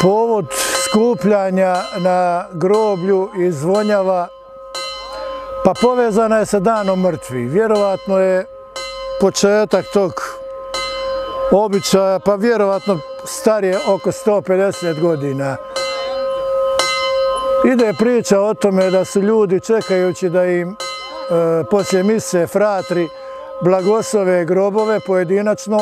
Povod skupljanja na groblju iz Zvonjava pa povezana je sa danom mrtvih. Vjerovatno je početak tog običaja, pa vjerovatno starije oko 150 godina. Ide priča o tome da su ljudi čekajući da im poslije mise fratri blagoslove grobove pojedinačno,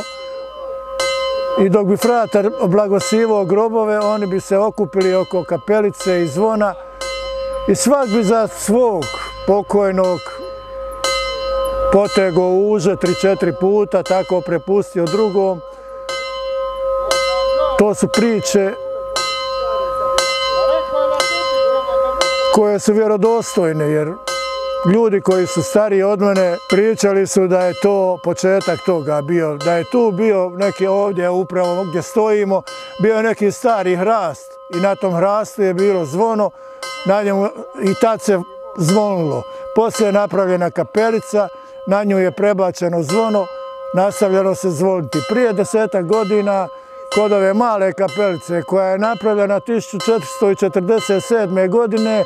i dok bi fratar blagosivao grobove, oni bi se okupili oko kapelice i zvona i svak bi za svog pokojnog potegao uže 3-4 puta, tako prepustio drugom. To su priče koje su vjerodostojne, jer ljudi koji su stariji od mene pričali su da je to početak toga bio, da je tu bio neki ovdje upravo gdje stojimo, bio je neki stari hrast i na tom hrastu je bilo zvono, na njemu i tad se zvonilo. Poslije je napravljena kapelica, na nju je prebačeno zvono, nastavljeno se zvoniti. Prije 10 godina kod ove male kapelice koja je napravljena 1447. godine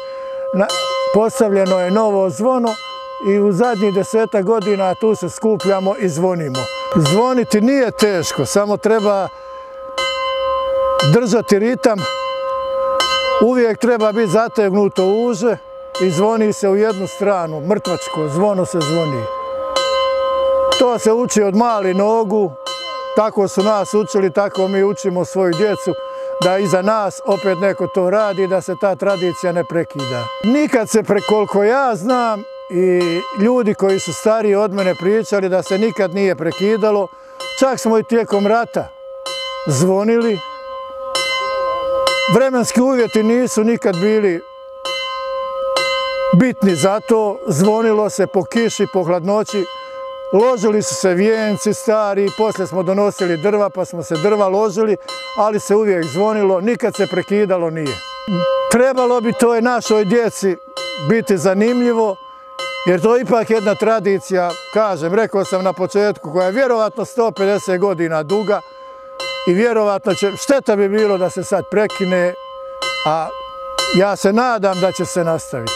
postavljeno je novo zvono i u zadnjih 10 godina tu se skupljamo i zvonimo. Zvoniti nije teško, samo treba držati ritam, uvijek treba biti zategnuto uže i zvoni se u jednu stranu, mrtvačko zvono se zvoni. To se uči od malih nogu, tako su nas učili, tako mi učimo svoju djecu, da iza nas opet neko to radi, da se ta tradicija ne prekida. Nikad se, koliko ja znam, i ljudi koji su stariji od mene pričali da se nikad nije prekidalo, čak smo i tijekom rata zvonili. Vremenski uvjeti nisu nikad bili bitni za to, zvonilo se po kiši, po hladnoći, ložili su se vijenci stari, poslije smo donosili drva pa smo se drva ložili, ali se uvijek zvonilo, nikad se prekidalo nije. Trebalo bi to i našoj djeci biti zanimljivo, jer to je ipak jedna tradicija, kažem, rekao sam na početku, koja je vjerovatno 150 godina duga i vjerovatno šteta bi bilo da se sad prekine, a ja se nadam da će se nastaviti.